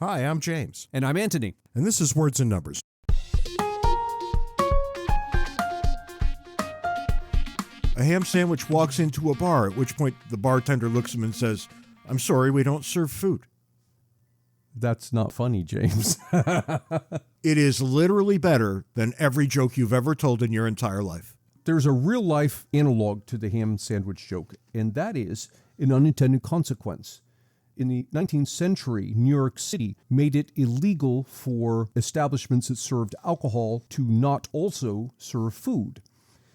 Hi, I'm James. And I'm Anthony. And this is Words and Numbers. A ham sandwich walks into a bar, at which point the bartender looks at him and says, "I'm sorry, we don't serve food." That's not funny, James. It is literally better than every joke you've ever told in your entire life. There's a real-life analog to the ham sandwich joke, and that is an unintended consequence. In the 19th century, New York City made it illegal for establishments that served alcohol to not also serve food.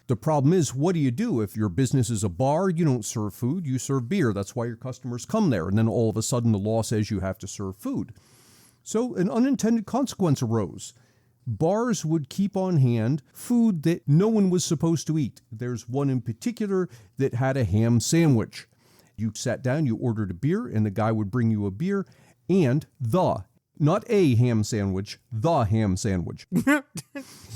The problem is, what do you do if your business is a bar? You don't serve food, you serve beer. That's why your customers come there. And then all of a sudden the law says you have to serve food. So an unintended consequence arose. Bars would keep on hand food that no one was supposed to eat. There's one in particular that had a ham sandwich. You sat down, you ordered a beer, and the guy would bring you a beer and not a ham sandwich, the ham sandwich. And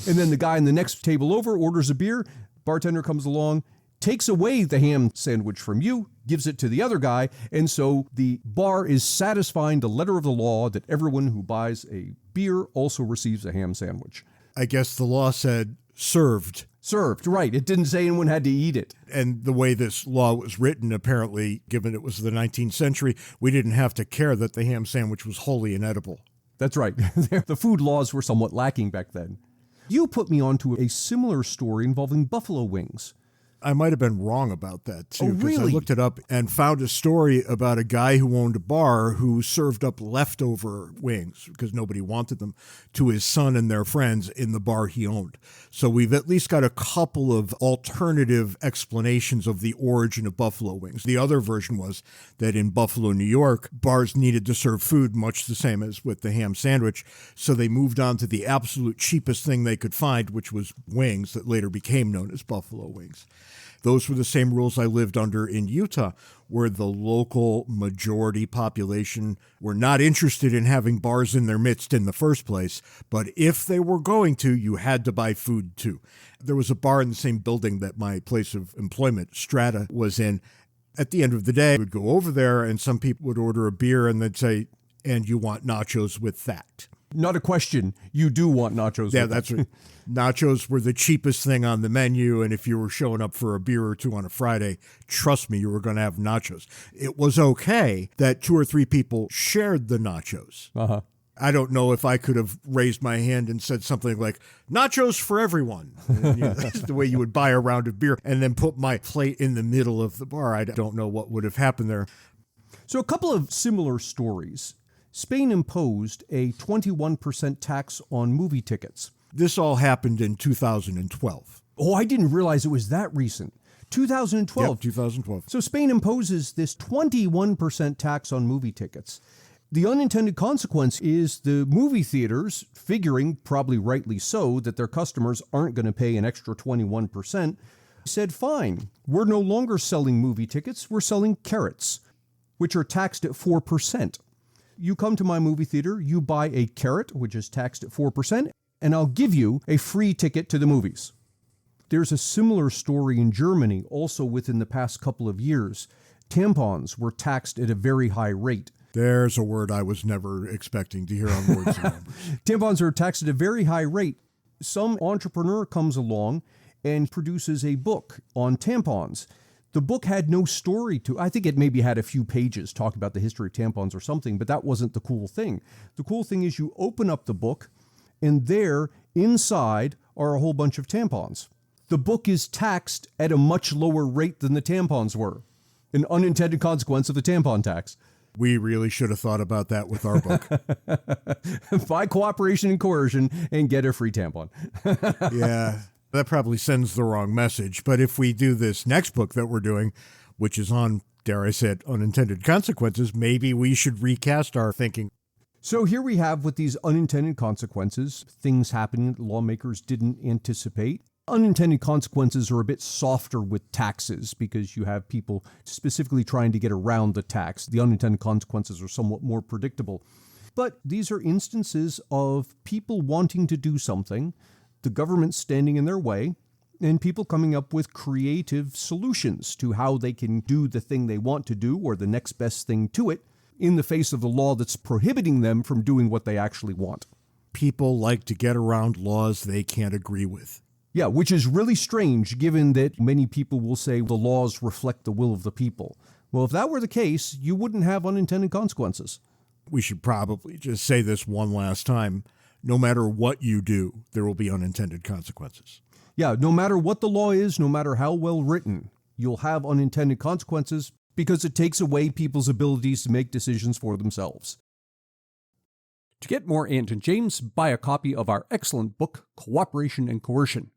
then the guy in the next table over orders a beer, bartender comes along, takes away the ham sandwich from you, gives it to the other guy, and so the bar is satisfying the letter of the law that everyone who buys a beer also receives a ham sandwich. I guess the law said served. Served, right. It didn't say anyone had to eat it. And the way this law was written, apparently, given it was the 19th century, we didn't have to care that the ham sandwich was wholly inedible. That's right. The food laws were somewhat lacking back then. You put me onto a similar story involving buffalo wings. I might have been wrong about that, too. Oh, really? Because I looked it up and found a story about a guy who owned a bar who served up leftover wings, because nobody wanted them, to his son and their friends in the bar he owned. So we've at least got a couple of alternative explanations of the origin of buffalo wings. The other version was that in Buffalo, New York, bars needed to serve food much the same as with the ham sandwich, so they moved on to the absolute cheapest thing they could find, which was wings that later became known as buffalo wings. Those were the same rules I lived under in Utah, where the local majority population were not interested in having bars in their midst in the first place. But if they were going to, you had to buy food too. There was a bar in the same building that my place of employment, Strata, was in. At the end of the day, I would go over there and some people would order a beer and they'd say, "And you want nachos with that?" Not a question. You do want nachos. Yeah, that's right. Nachos were the cheapest thing on the menu, and if you were showing up for a beer or two on a Friday, trust me, you were going to have nachos. It was okay that 2 or 3 people shared the nachos. Uh-huh. I don't know if I could have raised my hand and said something like, "Nachos for everyone." And, that's the way you would buy a round of beer, and then put my plate in the middle of the bar. I don't know what would have happened there. So a couple of similar stories. Spain imposed a 21% tax on movie tickets. This all happened in 2012. Oh, I didn't realize it was that recent. 2012. Yep, 2012. So Spain imposes this 21% tax on movie tickets. The unintended consequence is the movie theaters, figuring, probably rightly so, that their customers aren't going to pay an extra 21%, said, fine, we're no longer selling movie tickets, we're selling carrots, which are taxed at 4%. You come to my movie theater, you buy a carrot, which is taxed at 4%, and I'll give you a free ticket to the movies. There's a similar story in Germany, also within the past couple of years. Tampons were taxed at a very high rate. There's a word I was never expecting to hear on Words and Numbers. Tampons are taxed at a very high rate. Some entrepreneur comes along and produces a book on tampons. The book had no story to it. I think it maybe had a few pages talking about the history of tampons or something, but that wasn't the cool thing. The cool thing is you open up the book, and there, inside, are a whole bunch of tampons. The book is taxed at a much lower rate than the tampons were. An unintended consequence of the tampon tax. We really should have thought about that with our book. Buy Cooperation and Coercion and get a free tampon. Yeah. That probably sends the wrong message. But if we do this next book that we're doing, which is on, dare I say it, unintended consequences, maybe we should recast our thinking. So here we have with these unintended consequences, things happening that lawmakers didn't anticipate. Unintended consequences are a bit softer with taxes because you have people specifically trying to get around the tax. The unintended consequences are somewhat more predictable. But these are instances of people wanting to do something, the government standing in their way, and people coming up with creative solutions to how they can do the thing they want to do or the next best thing to it in the face of the law that's prohibiting them from doing what they actually want. People like to get around laws they can't agree with. Yeah, which is really strange given that many people will say the laws reflect the will of the people. Well, if that were the case, you wouldn't have unintended consequences. We should probably just say this one last time. No matter what you do, there will be unintended consequences. Yeah, no matter what the law is, no matter how well written, you'll have unintended consequences because it takes away people's abilities to make decisions for themselves. To get more Ant and James, buy a copy of our excellent book, Cooperation and Coercion.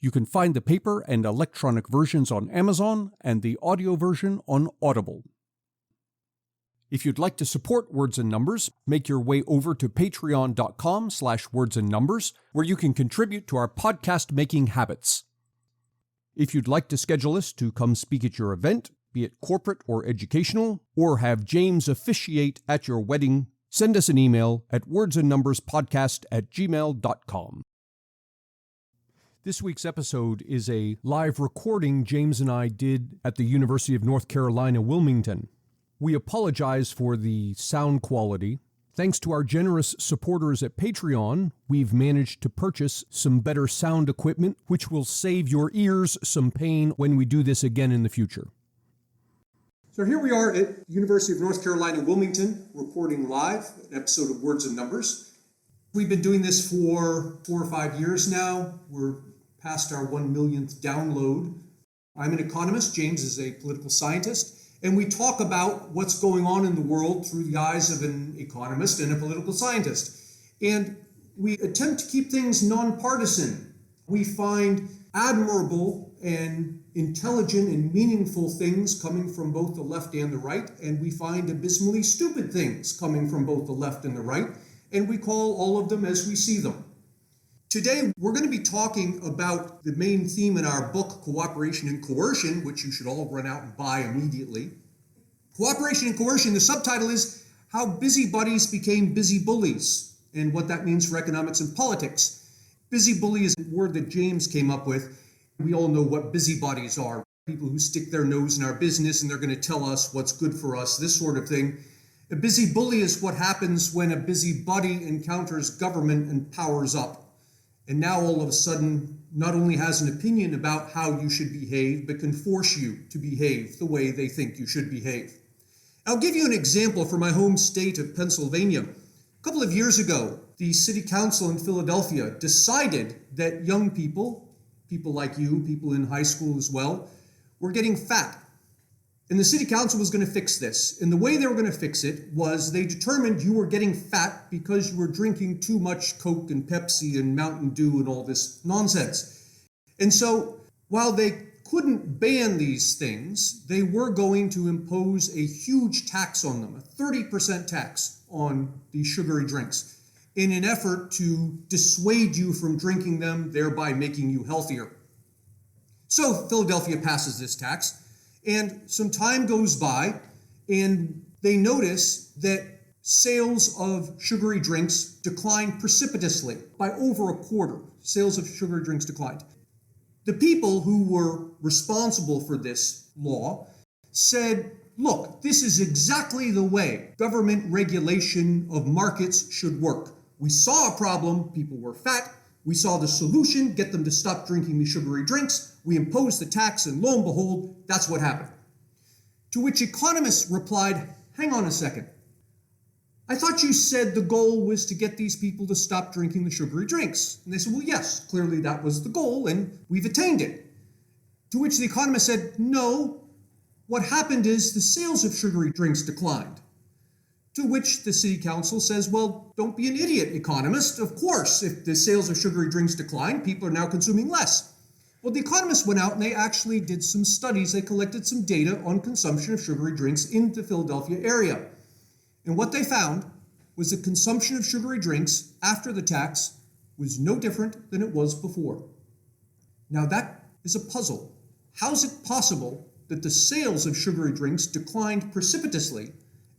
You can find the paper and electronic versions on Amazon and the audio version on Audible. If you'd like to support Words and Numbers, make your way over to patreon.com/wordsandnumbers, where you can contribute to our podcast-making habits. If you'd like to schedule us to come speak at your event, be it corporate or educational, or have James officiate at your wedding, send us an email at wordsandnumberspodcast@gmail.com. This week's episode is a live recording James and I did at the University of North Carolina, Wilmington. We apologize for the sound quality. Thanks to our generous supporters at Patreon, we've managed to purchase some better sound equipment, which will save your ears some pain when we do this again in the future. So here we are at University of North Carolina, Wilmington, recording live an episode of Words and Numbers. We've been doing this for 4 or 5 years now. We're past our 1 millionth download. I'm an economist. James is a political scientist. And we talk about what's going on in the world through the eyes of an economist and a political scientist. And we attempt to keep things nonpartisan. We find admirable and intelligent and meaningful things coming from both the left and the right, and we find abysmally stupid things coming from both the left and the right, and we call all of them as we see them. Today, we're going to be talking about the main theme in our book, Cooperation and Coercion, which you should all run out and buy immediately. Cooperation and Coercion, the subtitle is How Busybodies Became Busy Bullies, and what that means for economics and politics. Busy bully is a word that James came up with. We all know what busybodies are. People who stick their nose in our business and they're going to tell us what's good for us, this sort of thing. A busy bully is what happens when a busybody encounters government and powers up. And now all of a sudden, not only has an opinion about how you should behave, but can force you to behave the way they think you should behave. I'll give you an example from my home state of Pennsylvania. A couple of years ago, the city council in Philadelphia decided that young people like you, people in high school as well, were getting fat. And the city council was going to fix this. And the way they were going to fix it was they determined you were getting fat because you were drinking too much Coke and Pepsi and Mountain Dew and all this nonsense. And so while they couldn't ban these things, they were going to impose a huge tax on them, a 30% tax on these sugary drinks, in an effort to dissuade you from drinking them, thereby making you healthier. So Philadelphia passes this tax. And some time goes by, and they notice that sales of sugary drinks declined precipitously by over a quarter. Sales of sugary drinks declined. The people who were responsible for this law said, look, this is exactly the way government regulation of markets should work. We saw a problem, people were fat. We saw the solution, get them to stop drinking these sugary drinks. We imposed the tax, and lo and behold, that's what happened. To which economists replied, hang on a second. I thought you said the goal was to get these people to stop drinking the sugary drinks. And they said, well, yes, clearly that was the goal, and we've attained it. To which the economist said, no, what happened is the sales of sugary drinks declined. To which the city council says, well, don't be an idiot, economist. Of course, if the sales of sugary drinks decline, people are now consuming less. Well, the economists went out and they actually did some studies. They collected some data on consumption of sugary drinks in the Philadelphia area. And what they found was the consumption of sugary drinks after the tax was no different than it was before. Now that is a puzzle. How is it possible that the sales of sugary drinks declined precipitously,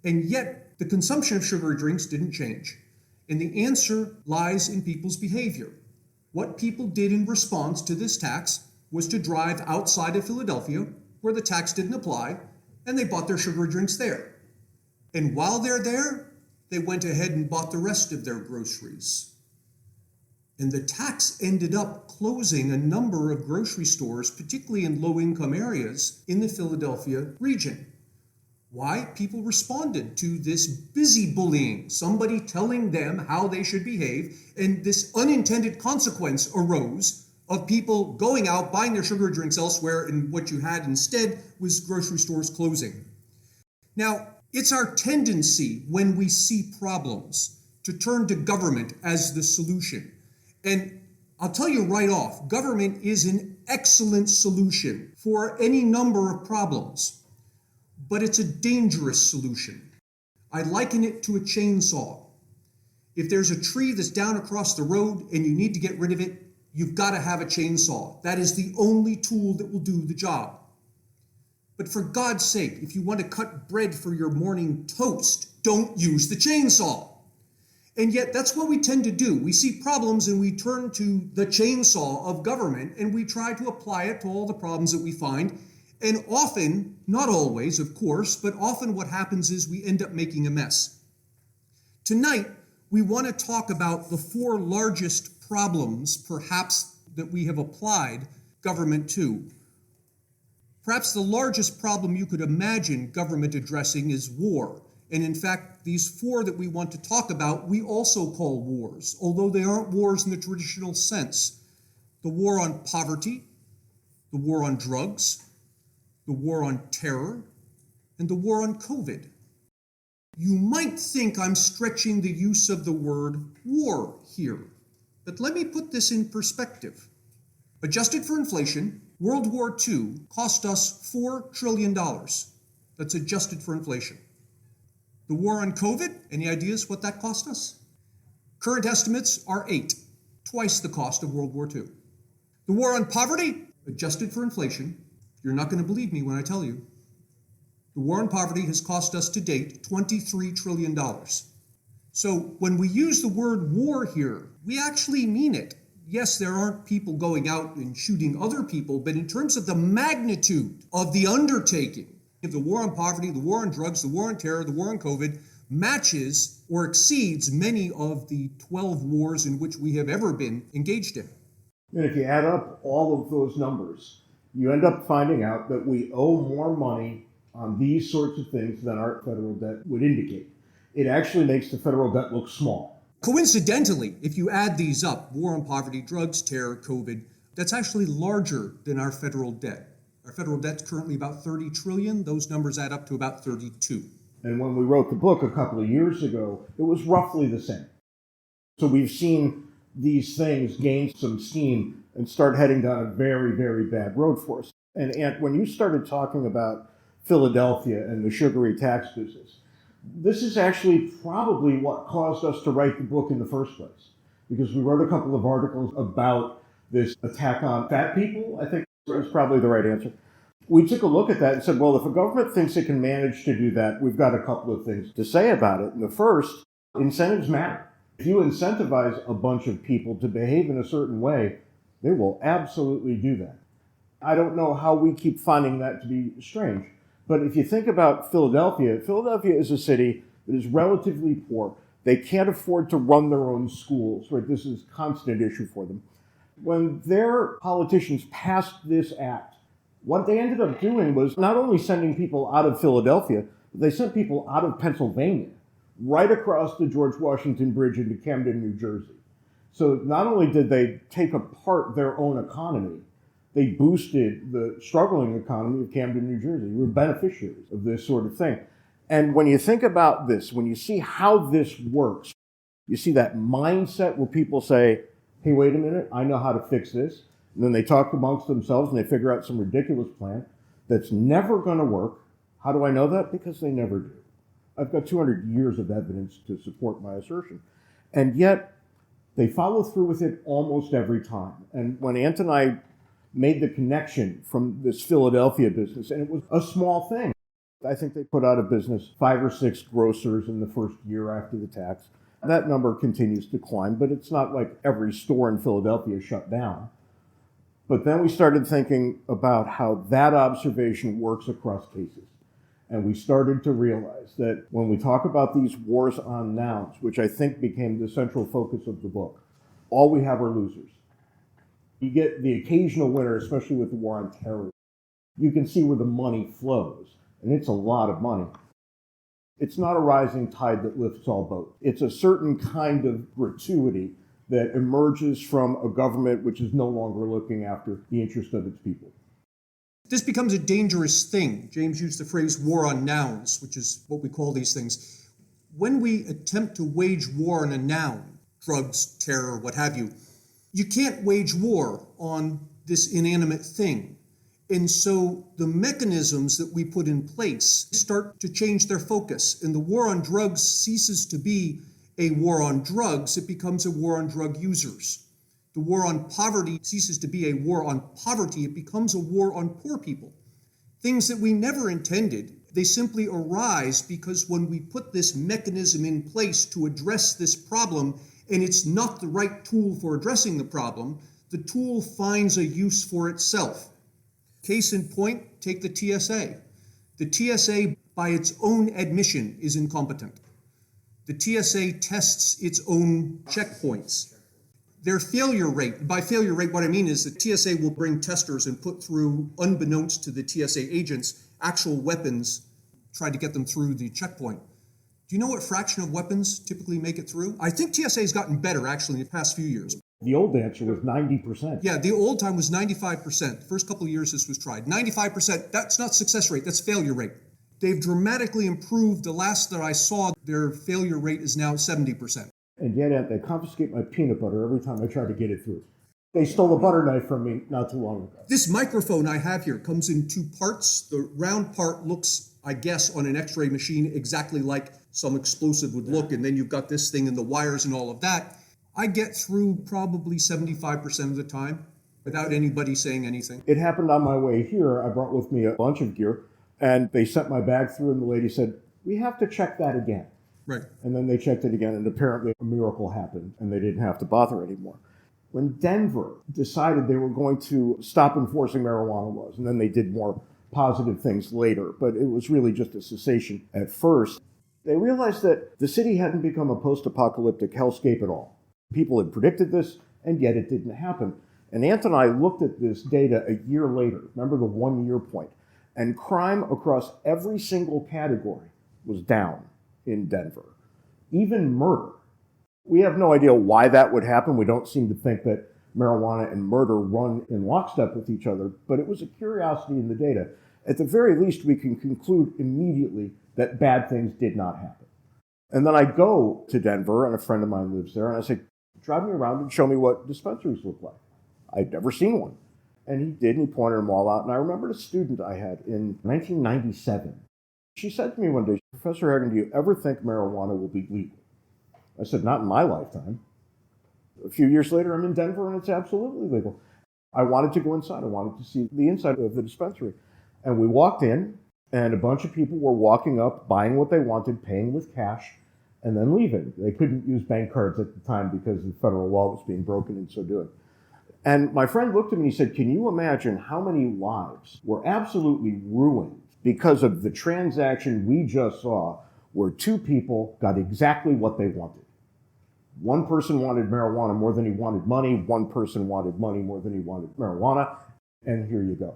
and yet the consumption of sugary drinks didn't change? And the answer lies in people's behavior. What people did in response to this tax was to drive outside of Philadelphia, where the tax didn't apply, and they bought their sugary drinks there. And while they're there, they went ahead and bought the rest of their groceries. And the tax ended up closing a number of grocery stores, particularly in low-income areas in the Philadelphia region. Why? People responded to this busy bullying, somebody telling them how they should behave, and this unintended consequence arose of people going out, buying their sugar drinks elsewhere, and what you had instead was grocery stores closing. Now, it's our tendency when we see problems to turn to government as the solution. And I'll tell you right off, government is an excellent solution for any number of problems, but it's a dangerous solution. I liken it to a chainsaw. If there's a tree that's down across the road and you need to get rid of it, you've got to have a chainsaw. That is the only tool that will do the job. But for God's sake, if you want to cut bread for your morning toast, don't use the chainsaw. And yet that's what we tend to do. We see problems and we turn to the chainsaw of government and we try to apply it to all the problems that we find. And often, not always, of course, but often what happens is we end up making a mess. Tonight, we want to talk about the 4 largest problems, perhaps, that we have applied government to. Perhaps the largest problem you could imagine government addressing is war. And in fact, these 4 that we want to talk about, we also call wars, although they aren't wars in the traditional sense. The war on poverty, the war on drugs, the war on terror, and the war on COVID. You might think I'm stretching the use of the word war here, but let me put this in perspective. Adjusted for inflation, World War II cost us $4 trillion. That's adjusted for inflation. The war on COVID, any ideas what that cost us? Current estimates are 8, twice the cost of World War II. The war on poverty, adjusted for inflation, you're not going to believe me when I tell you. The war on poverty has cost us to date $23 trillion. So when we use the word war here, we actually mean it. Yes, there aren't people going out and shooting other people, but in terms of the magnitude of the undertaking, the war on poverty, the war on drugs, the war on terror, the war on COVID matches or exceeds many of the 12 wars in which we have ever been engaged in. And if you add up all of those numbers, you end up finding out that we owe more money on these sorts of things than our federal debt would indicate. It actually makes the federal debt look small. Coincidentally, if you add these up, war on poverty, drugs, terror, COVID, that's actually larger than our federal debt. Our federal debt's currently about 30 trillion. Those numbers add up to about 32. And when we wrote the book a couple of years ago, it was roughly the same. So we've seen these things gain some steam and start heading down a very, very bad road for us. And Ant, when you started talking about Philadelphia and the sugary tax business, this is actually probably what caused us to write the book in the first place, because we wrote a couple of articles about this attack on fat people, I think is probably the right answer. We took a look at that and said, well, if a government thinks it can manage to do that, we've got a couple of things to say about it. And the first, incentives matter. If you incentivize a bunch of people to behave in a certain way, they will absolutely do that. I don't know how we keep finding that to be strange. But if you think about Philadelphia, Philadelphia is a city that is relatively poor. They can't afford to run their own schools, right? This is a constant issue for them. When their politicians passed this act, what they ended up doing was not only sending people out of Philadelphia, but they sent people out of Pennsylvania, right across the George Washington Bridge into Camden, New Jersey. So not only did they take apart their own economy, they boosted the struggling economy of Camden, New Jersey. We were beneficiaries of this sort of thing. And when you think about this, when you see how this works, you see that mindset where people say, hey, wait a minute, I know how to fix this. And then they talk amongst themselves and they figure out some ridiculous plan that's never going to work. How do I know that? Because they never do. I've got 200 years of evidence to support my assertion. And yet, they follow through with it almost every time. And when Ant and I made the connection from this Philadelphia business, and it was a small thing. I think they put out of business 5 or 6 grocers in the first year after the tax. That number continues to climb, but it's not like every store in Philadelphia shut down. But then we started thinking about how that observation works across cases. And we started to realize that when we talk about these wars on nouns, which I think became the central focus of the book, all we have are losers. You get the occasional winner, especially with the war on terror. You can see where the money flows, and it's a lot of money. It's not a rising tide that lifts all boats. It's a certain kind of gratuity that emerges from a government which is no longer looking after the interest of its people. This becomes a dangerous thing. James used the phrase war on nouns, which is what we call these things. When we attempt to wage war on a noun, drugs, terror, what have you, you can't wage war on this inanimate thing. And so the mechanisms that we put in place start to change their focus. And the war on drugs ceases to be a war on drugs. It becomes a war on drug users. The war on poverty ceases to be a war on poverty. It becomes a war on poor people. Things that we never intended, they simply arise because when we put this mechanism in place to address this problem, and it's not the right tool for addressing the problem, the tool finds a use for itself. Case in point, take the TSA. The TSA, by its own admission, is incompetent. The TSA tests its own checkpoints. Their failure rate, by failure rate, what I mean is the TSA will bring testers and put through, unbeknownst to the TSA agents, actual weapons, try to get them through the checkpoint. Do you know what fraction of weapons typically make it through? I think TSA has gotten better, actually, in the past few years. The old answer was 90%. Yeah, the old time was 95%. The first couple of years this was tried. 95%, that's not success rate, that's failure rate. They've dramatically improved. The last that I saw, their failure rate is now 70%. And yet they confiscate my peanut butter every time I try to get it through. They stole a butter knife from me not too long ago. This microphone I have here comes in two parts. The round part looks, I guess, on an x-ray machine exactly like some explosive would look, and then you've got this thing and the wires and all of that. I get through probably 75% of the time without anybody saying anything. It happened on my way here. I brought with me a bunch of gear, and they sent my bag through, and the lady said, "We have to check that again." Right. And then they checked it again, and apparently a miracle happened, and they didn't have to bother anymore. When Denver decided they were going to stop enforcing marijuana laws, and then they did more positive things later, but it was really just a cessation at first, they realized that the city hadn't become a post-apocalyptic hellscape at all. People had predicted this, and yet it didn't happen. And Ant and I looked at this data a year later, remember the 1 year point, and crime across every single category was down in Denver, even murder. We have no idea why that would happen. We don't seem to think that marijuana and murder run in lockstep with each other, but it was a curiosity in the data. At the very least, we can conclude immediately that bad things did not happen. And then I go to Denver, and a friend of mine lives there, and I say, "Drive me around and show me what dispensaries look like." I'd never seen one. And he did, and he pointed them all out. And I remembered a student I had in 1997. She said to me one day, "Professor Hagen, do you ever think marijuana will be legal?" I said, "Not in my lifetime." A few years later, I'm in Denver, and it's absolutely legal. I wanted to go inside. I wanted to see the inside of the dispensary. And we walked in, and a bunch of people were walking up, buying what they wanted, paying with cash, and then leaving. They couldn't use bank cards at the time because the federal law was being broken in so doing. And my friend looked at me and he said, "Can you imagine how many lives were absolutely ruined because of the transaction we just saw where two people got exactly what they wanted? One person wanted marijuana more than he wanted money. One person wanted money more than he wanted marijuana. And here you go."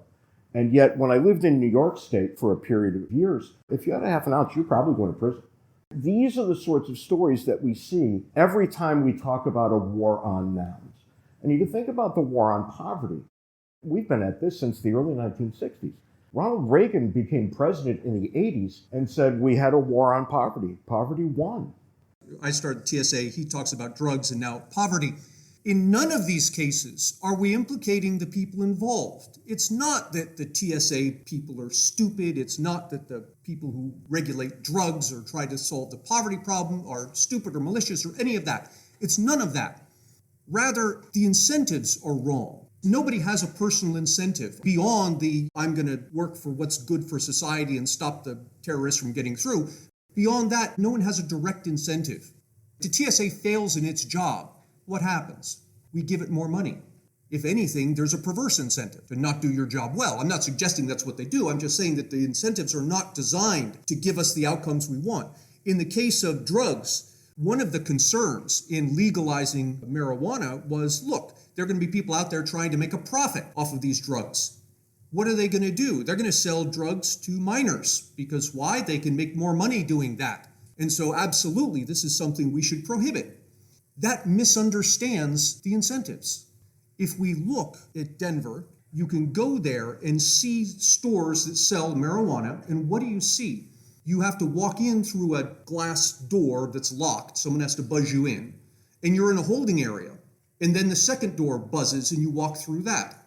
And yet, when I lived in New York State for a period of years, if you had a half an ounce, you're probably going to prison. These are the sorts of stories that we see every time we talk about a war on nouns. And you can think about the war on poverty. We've been at this since the early 1960s. Ronald Reagan became president in the 80s and said we had a war on poverty. Poverty won. I started TSA, he talks about drugs and now poverty. In none of these cases are we implicating the people involved. It's not that the TSA people are stupid. It's not that the people who regulate drugs or try to solve the poverty problem are stupid or malicious or any of that. It's none of that. Rather, the incentives are wrong. Nobody has a personal incentive beyond the I'm going to work for what's good for society and stop the terrorists from getting through. Beyond that, no one has a direct incentive. The TSA fails in its job. What happens? We give it more money. If anything, there's a perverse incentive to not do your job well. I'm not suggesting that's what they do. I'm just saying that the incentives are not designed to give us the outcomes we want. In the case of drugs, one of the concerns in legalizing marijuana was, look, there are going to be people out there trying to make a profit off of these drugs. What are they going to do? They're going to sell drugs to minors because why? They can make more money doing that. And so absolutely, this is something we should prohibit. That misunderstands the incentives. If we look at Denver, you can go there and see stores that sell marijuana, and what do you see? You have to walk in through a glass door that's locked. Someone has to buzz you in, and you're in a holding area. And then the second door buzzes, and you walk through that.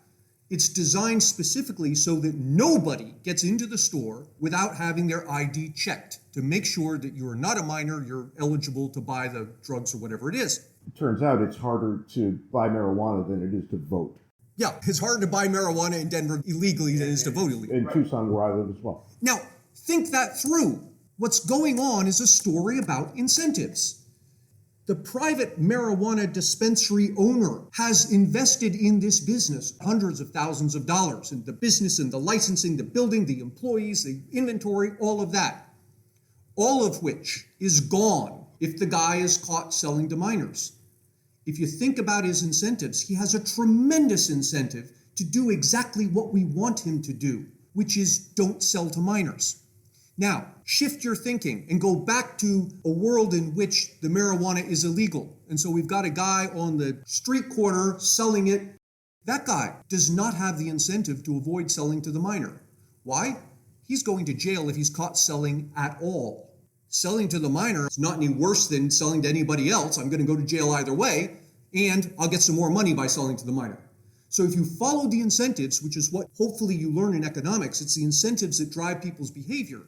It's designed specifically so that nobody gets into the store without having their ID checked to make sure that you're not a minor, you're eligible to buy the drugs or whatever it is. It turns out it's harder to buy marijuana than it is to vote. Yeah, it's harder to buy marijuana in Denver illegally than it is to vote illegally. In Tucson, where I live as well. Now, think that through. What's going on is a story about incentives. The private marijuana dispensary owner has invested in this business hundreds of thousands of dollars in the business and the licensing, the building, the employees, the inventory, all of that. All of which is gone if the guy is caught selling to minors. If you think about his incentives, he has a tremendous incentive to do exactly what we want him to do, which is don't sell to minors. Now, shift your thinking and go back to a world in which the marijuana is illegal. And so we've got a guy on the street corner selling it. That guy does not have the incentive to avoid selling to the minor. Why? He's going to jail if he's caught selling at all. Selling to the minor is not any worse than selling to anybody else. I'm going to go to jail either way, and I'll get some more money by selling to the minor. So if you follow the incentives, which is what hopefully you learn in economics, it's the incentives that drive people's behavior.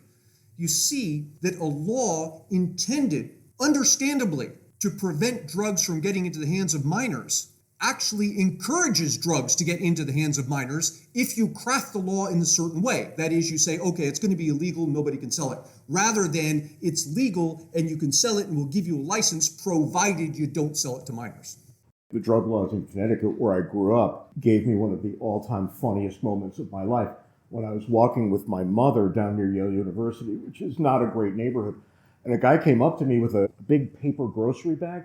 You see that a law intended, understandably, to prevent drugs from getting into the hands of minors actually encourages drugs to get into the hands of minors if you craft the law in a certain way. That is, you say, okay, it's going to be illegal, nobody can sell it, rather than it's legal and you can sell it and we'll give you a license provided you don't sell it to minors. The drug laws in Connecticut, where I grew up, gave me one of the all-time funniest moments of my life when I was walking with my mother down near Yale University, which is not a great neighborhood. And a guy came up to me with a big paper grocery bag,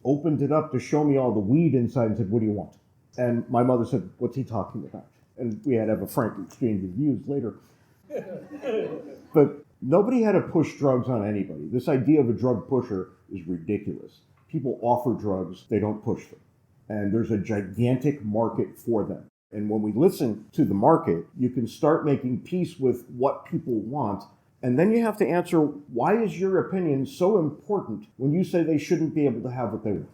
opened it up to show me all the weed inside and said, "What do you want?" And my mother said, "What's he talking about?" And we had to have a frank exchange of views later. But nobody had to push drugs on anybody. This idea of a drug pusher is ridiculous. People offer drugs, they don't push them. And there's a gigantic market for them. And when we listen to the market, you can start making peace with what people want. And then you have to answer, why is your opinion so important when you say they shouldn't be able to have what they want?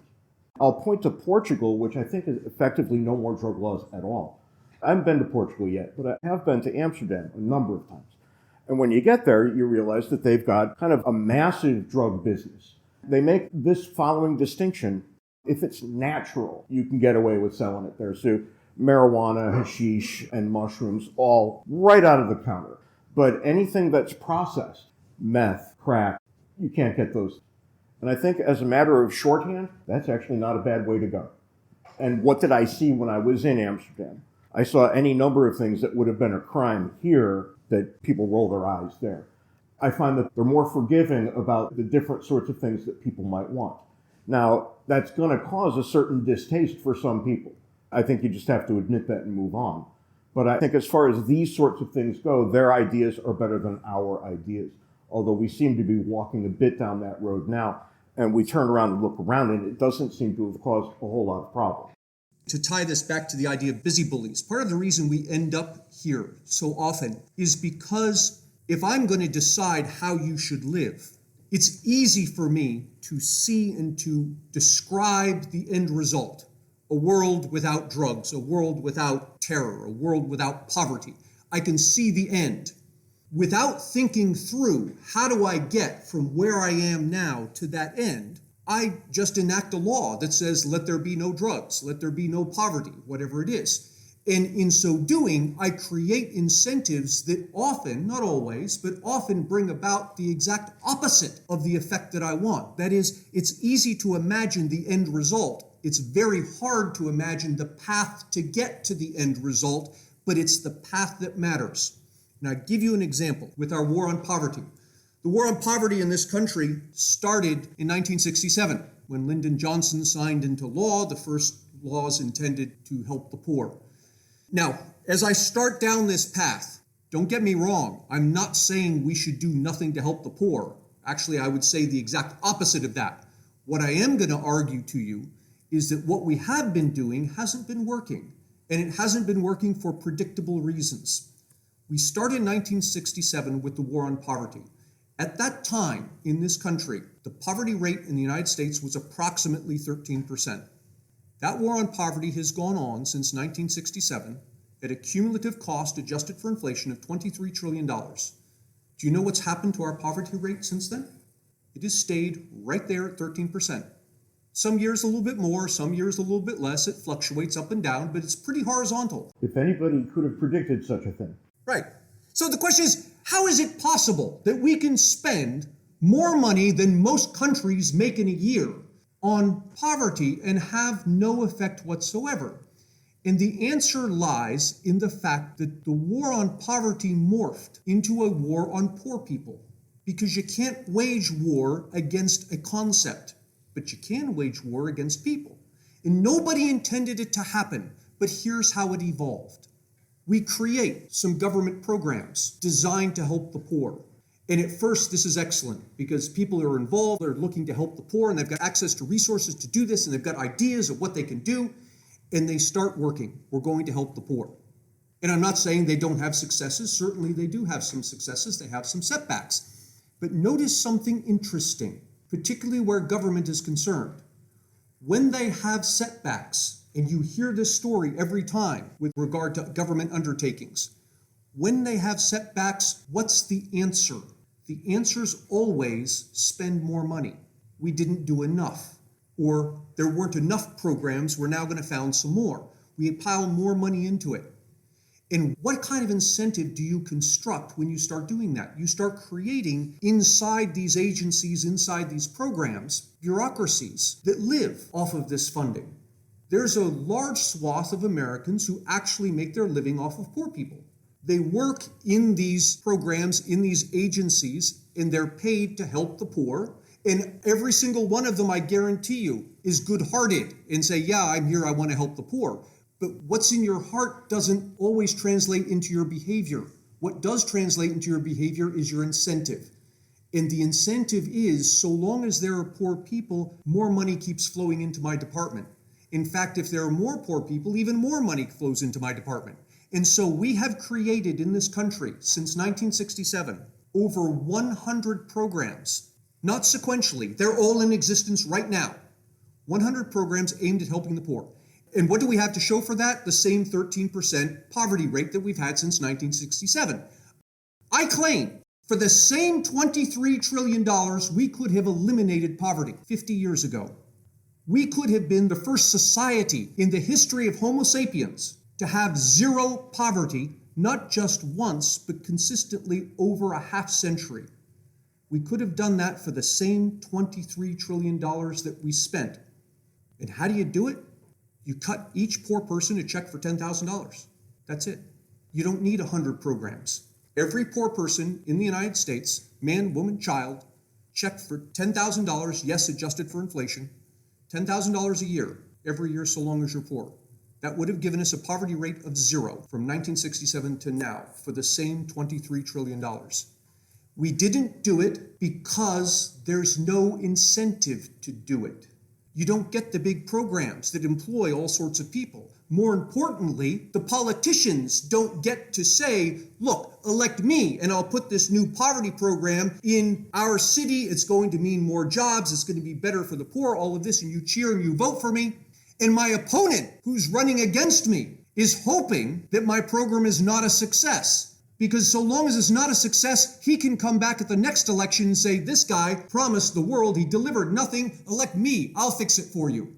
I'll point to Portugal, which I think is effectively no more drug laws at all. I haven't been to Portugal yet, but I have been to Amsterdam a number of times. And when you get there, you realize that they've got kind of a massive drug business. They make this following distinction. If it's natural, you can get away with selling it there. So marijuana, hashish, and mushrooms, all right out of the counter. But anything that's processed, meth, crack, you can't get those. And I think as a matter of shorthand, that's actually not a bad way to go. And what did I see when I was in Amsterdam? I saw any number of things that would have been a crime here that people roll their eyes there. I find that they're more forgiving about the different sorts of things that people might want. Now, that's going to cause a certain distaste for some people. I think you just have to admit that and move on. But I think as far as these sorts of things go, their ideas are better than our ideas. Although we seem to be walking a bit down that road now, and we turn around and look around, and it doesn't seem to have caused a whole lot of problems. To tie this back to the idea of busy bullies, part of the reason we end up here so often is because if I'm going to decide how you should live, it's easy for me to see and to describe the end result. A world without drugs, a world without terror, a world without poverty. I can see the end. Without thinking through, how do I get from where I am now to that end? I just enact a law that says, let there be no drugs, let there be no poverty, whatever it is. And in so doing, I create incentives that often, not always, but often bring about the exact opposite of the effect that I want. That is, it's easy to imagine the end result It's very hard to imagine the path to get to the end result, but it's the path that matters. And I'll give you an example with our war on poverty. The war on poverty in this country started in 1967 when Lyndon Johnson signed into law the first laws intended to help the poor. Now, as I start down this path, don't get me wrong, I'm not saying we should do nothing to help the poor. Actually, I would say the exact opposite of that. What I am going to argue to you is that what we have been doing hasn't been working, and it hasn't been working for predictable reasons. We started in 1967 with the war on poverty. At that time in this country, the poverty rate in the United States was approximately 13%. That war on poverty has gone on since 1967 at a cumulative cost adjusted for inflation of $23 trillion. Do you know what's happened to our poverty rate since then? It has stayed right there at 13%. Some years a little bit more, some years a little bit less. It fluctuates up and down, but it's pretty horizontal. If anybody could have predicted such a thing. Right. So the question is, how is it possible that we can spend more money than most countries make in a year on poverty and have no effect whatsoever? And the answer lies in the fact that the war on poverty morphed into a war on poor people. Because you can't wage war against a concept, but you can wage war against people. And nobody intended it to happen, but here's how it evolved. We create some government programs designed to help the poor. And at first, this is excellent because people who are involved are looking to help the poor and they've got access to resources to do this and they've got ideas of what they can do. And they start working. We're going to help the poor. And I'm not saying they don't have successes. Certainly they do have some successes. They have some setbacks. But notice something interesting, particularly where government is concerned. When they have setbacks, and you hear this story every time with regard to government undertakings, when they have setbacks, what's the answer? The answer is always spend more money. We didn't do enough. Or there weren't enough programs, we're now going to found some more. We pile more money into it. And what kind of incentive do you construct when you start doing that? You start creating inside these agencies, inside these programs, bureaucracies that live off of this funding. There's a large swath of Americans who actually make their living off of poor people. They work in these programs, in these agencies, and they're paid to help the poor. And every single one of them, I guarantee you, is good-hearted and say, yeah, I'm here, I want to help the poor. But what's in your heart doesn't always translate into your behavior. What does translate into your behavior is your incentive. And the incentive is, so long as there are poor people, more money keeps flowing into my department. In fact, if there are more poor people, even more money flows into my department. And so we have created in this country, since 1967, over 100 programs. Not sequentially, they're all in existence right now. 100 programs aimed at helping the poor. And what do we have to show for that? The same 13% poverty rate that we've had since 1967. I claim for the same $23 trillion, we could have eliminated poverty 50 years ago. We could have been the first society in the history of Homo sapiens to have zero poverty, not just once, but consistently over a half century. We could have done that for the same $23 trillion that we spent. And how do you do it? You cut each poor person a check for $10,000. That's it. You don't need 100 programs. Every poor person in the United States, man, woman, child, check for $10,000, yes, adjusted for inflation, $10,000 a year, every year so long as you're poor. That would have given us a poverty rate of 0 from 1967 to now for the same $23 trillion. We didn't do it because there's no incentive to do it. You don't get the big programs that employ all sorts of people. More importantly, the politicians don't get to say, look, elect me and I'll put this new poverty program in our city. It's going to mean more jobs. It's going to be better for the poor, all of this, and you cheer and you vote for me. And my opponent who's running against me is hoping that my program is not a success. Because so long as it's not a success, he can come back at the next election and say, this guy promised the world, he delivered nothing, elect me, I'll fix it for you.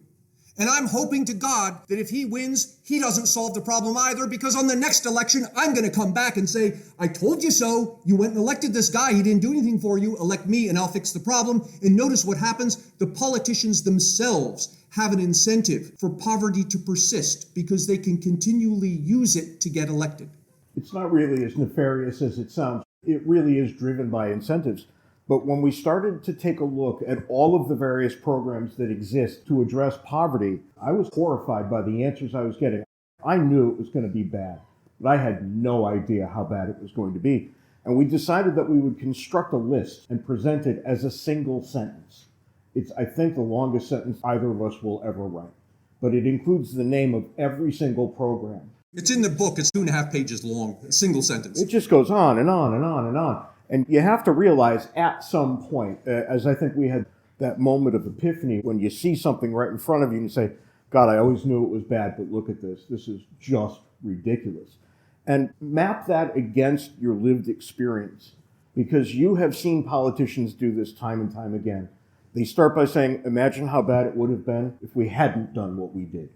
And I'm hoping to God that if he wins, he doesn't solve the problem either, because on the next election, I'm going to come back and say, I told you so. You went and elected this guy. He didn't do anything for you. Elect me and I'll fix the problem. And notice what happens. The politicians themselves have an incentive for poverty to persist because they can continually use it to get elected. It's not really as nefarious as it sounds. It really is driven by incentives. But when we started to take a look at all of the various programs that exist to address poverty, I was horrified by the answers I was getting. I knew it was going to be bad, but I had no idea how bad it was going to be. And we decided that we would construct a list and present it as a single sentence. It's, I think, the longest sentence either of us will ever write. But it includes the name of every single program. It's in the book. It's 2.5 pages long, a single sentence. It just goes on and on and on and on. And you have to realize at some point, as I think we had that moment of epiphany, when you see something right in front of you and you say, God, I always knew it was bad, but look at this. This is just ridiculous. And map that against your lived experience, because you have seen politicians do this time and time again. They start by saying, imagine how bad it would have been if we hadn't done what we did.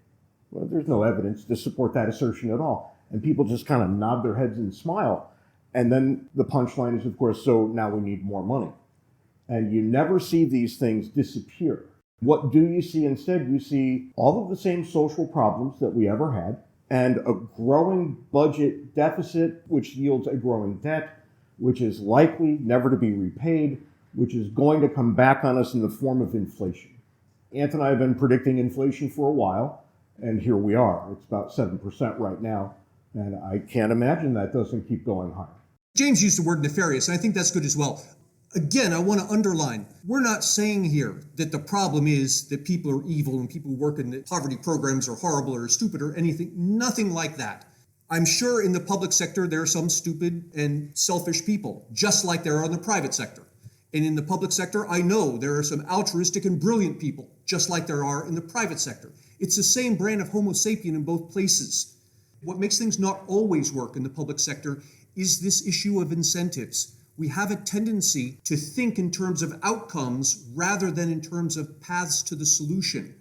Well, there's no evidence to support that assertion at all. And people just kind of nod their heads and smile. And then the punchline is, of course, so now we need more money. And you never see these things disappear. What do you see instead? You see all of the same social problems that we ever had, and a growing budget deficit, which yields a growing debt, which is likely never to be repaid, which is going to come back on us in the form of inflation. Ant and I have been predicting inflation for a while, and here we are. It's about 7% right now, and I can't imagine that doesn't keep going higher. James used the word nefarious, and I think that's good as well. Again, I want to underline, we're not saying here that the problem is that people are evil and people who work in the poverty programs are horrible or stupid or anything. Nothing like that. I'm sure in the public sector there are some stupid and selfish people, just like there are in the private sector. And in the public sector, I know there are some altruistic and brilliant people, just like there are in the private sector. It's the same brand of Homo sapien in both places. What makes things not always work in the public sector is this issue of incentives. We have a tendency to think in terms of outcomes rather than in terms of paths to the solution.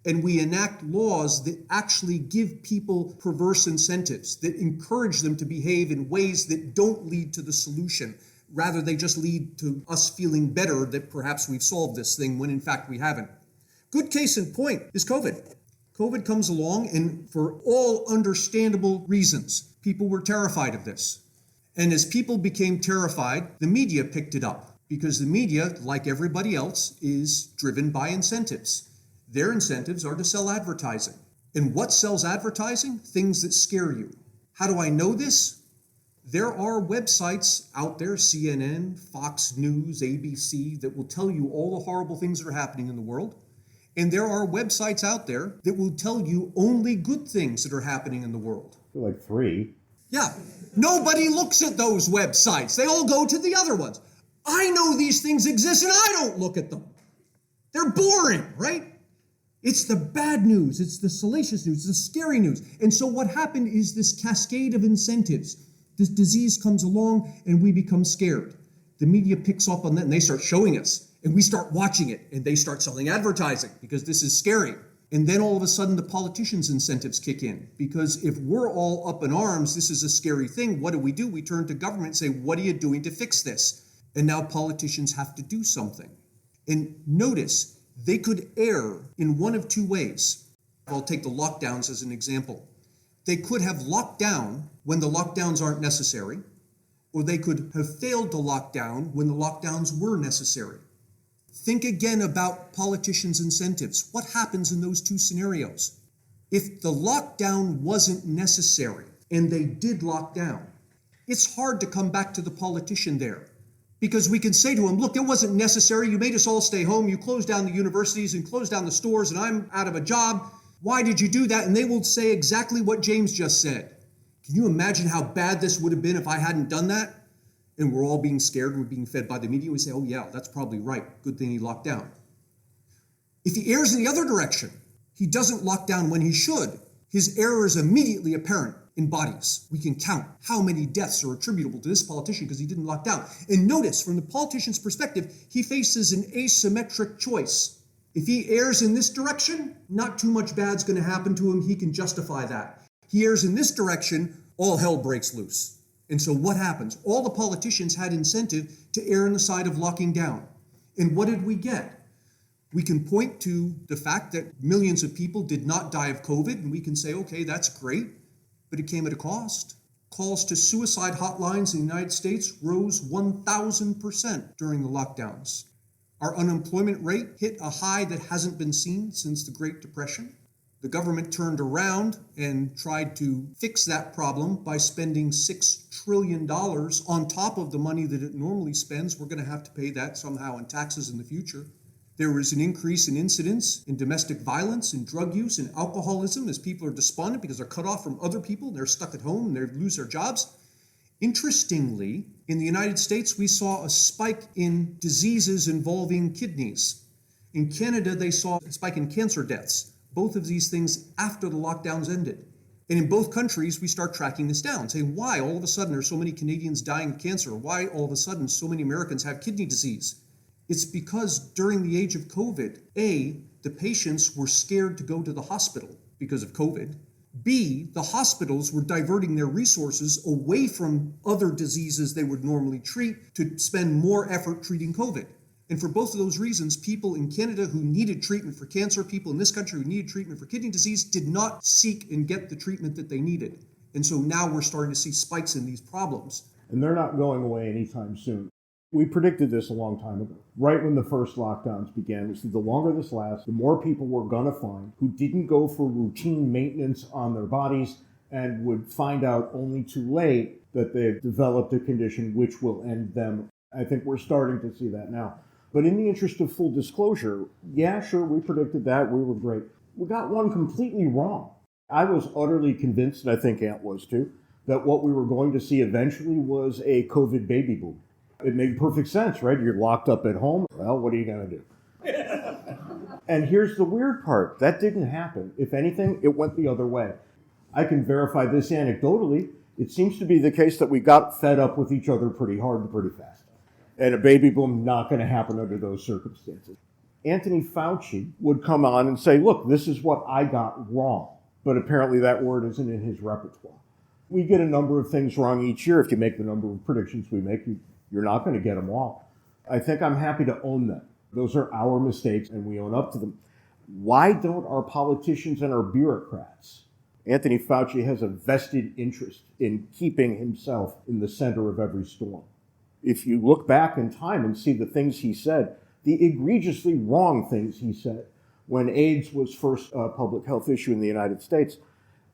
And we enact laws that actually give people perverse incentives, that encourage them to behave in ways that don't lead to the solution. Rather, they just lead to us feeling better that perhaps we've solved this thing when in fact we haven't. Good case in point is COVID. COVID comes along, and for all understandable reasons, people were terrified of this. And as people became terrified, the media picked it up, because the media, like everybody else, is driven by incentives. Their incentives are to sell advertising. And what sells advertising? Things that scare you. How do I know this? There are websites out there, CNN, Fox News, ABC, that will tell you all the horrible things that are happening in the world. And there are websites out there that will tell you only good things that are happening in the world. I feel like 3. Yeah, nobody looks at those websites. They all go to the other ones. I know these things exist and I don't look at them. They're boring, right? It's the bad news, it's the salacious news, it's the scary news. And so what happened is this cascade of incentives. This disease comes along and we become scared. The media picks up on that and they start showing us. And we start watching it and they start selling advertising because this is scary. And then all of a sudden the politicians' incentives kick in, because if we're all up in arms, this is a scary thing. What do? We turn to government and say, what are you doing to fix this? And now politicians have to do something. And notice, they could err in one of two ways. I'll take the lockdowns as an example. They could have locked down when the lockdowns aren't necessary, or they could have failed to lock down when the lockdowns were necessary. Think again about politicians' incentives. What happens in those two scenarios? If the lockdown wasn't necessary and they did lock down, it's hard to come back to the politician there, because we can say to him, look, it wasn't necessary. You made us all stay home. You closed down the universities and closed down the stores, and I'm out of a job. Why did you do that? And they will say exactly what James just said. Can you imagine how bad this would have been if I hadn't done that? And we're all being scared, we're being fed by the media, we say, oh yeah, that's probably right. Good thing he locked down. If he errs in the other direction, he doesn't lock down when he should, his error is immediately apparent in bodies. We can count how many deaths are attributable to this politician because he didn't lock down. And notice, from the politician's perspective, he faces an asymmetric choice. If he errs in this direction, not too much bad's going to happen to him. He can justify that. He errs in this direction, all hell breaks loose. And so what happens? All the politicians had incentive to err on the side of locking down. And what did we get? We can point to the fact that millions of people did not die of COVID, and we can say, okay, that's great, but it came at a cost. Calls to suicide hotlines in the United States rose 1,000% during the lockdowns. Our unemployment rate hit a high that hasn't been seen since the Great Depression. The government turned around and tried to fix that problem by spending $6 trillion on top of the money that it normally spends. We're going to have to pay that somehow in taxes in the future. There was an increase in incidents in domestic violence, in drug use, and alcoholism as people are despondent because they're cut off from other people and they're stuck at home and they lose their jobs. Interestingly, in the United States, we saw a spike in diseases involving kidneys. In Canada, they saw a spike in cancer deaths. Both of these things after the lockdowns ended. And in both countries, we start tracking this down, saying why all of a sudden are so many Canadians dying of cancer? Why all of a sudden so many Americans have kidney disease? It's because during the age of COVID, A, the patients were scared to go to the hospital because of COVID. B, the hospitals were diverting their resources away from other diseases they would normally treat to spend more effort treating COVID. And for both of those reasons, people in Canada who needed treatment for cancer, people in this country who needed treatment for kidney disease did not seek and get the treatment that they needed. And so now we're starting to see spikes in these problems. And they're not going away anytime soon. We predicted this a long time ago. Right when the first lockdowns began, we said the longer this lasts, the more people we're going to find who didn't go for routine maintenance on their bodies and would find out only too late that they've developed a condition which will end them. I think we're starting to see that now. But in the interest of full disclosure, yeah, sure, we predicted that. We were great. We got one completely wrong. I was utterly convinced, and I think Ant was too, that what we were going to see eventually was a COVID baby boom. It made perfect sense, right? You're locked up at home. Well, what are you going to do? And here's the weird part. That didn't happen. If anything, it went the other way. I can verify this anecdotally. It seems to be the case that we got fed up with each other pretty hard and pretty fast. And a baby boom not going to happen under those circumstances. Anthony Fauci would come on and say, look, this is what I got wrong. But apparently that word isn't in his repertoire. We get a number of things wrong each year. If you make the number of predictions we make, you're not going to get them all. I think I'm happy to own them. Those are our mistakes, and we own up to them. Why don't our politicians and our bureaucrats? Anthony Fauci has a vested interest in keeping himself in the center of every storm. If you look back in time and see the things he said, the egregiously wrong things he said when AIDS was first a public health issue in the United States,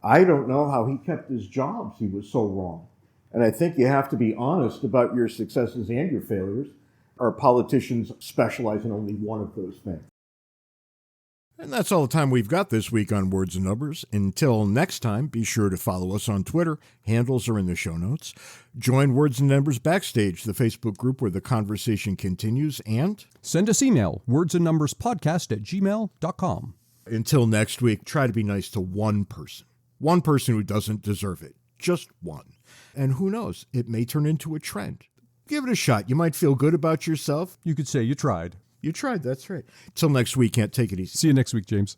I don't know how he kept his jobs. He was so wrong. And I think you have to be honest about your successes and your failures. Our politicians specialize in only one of those things. And that's all the time we've got this week on Words and Numbers. Until next time, be sure to follow us on Twitter. Handles are in the show notes. Join Words and Numbers Backstage, the Facebook group where the conversation continues. And send us email, wordsandnumberspodcast@gmail.com. Until next week, try to be nice to one person who doesn't deserve it. Just one. And who knows, it may turn into a trend. Give it a shot. You might feel good about yourself. You could say you tried. You tried, that's right. Till next week, can't take it easy. See you next week, James.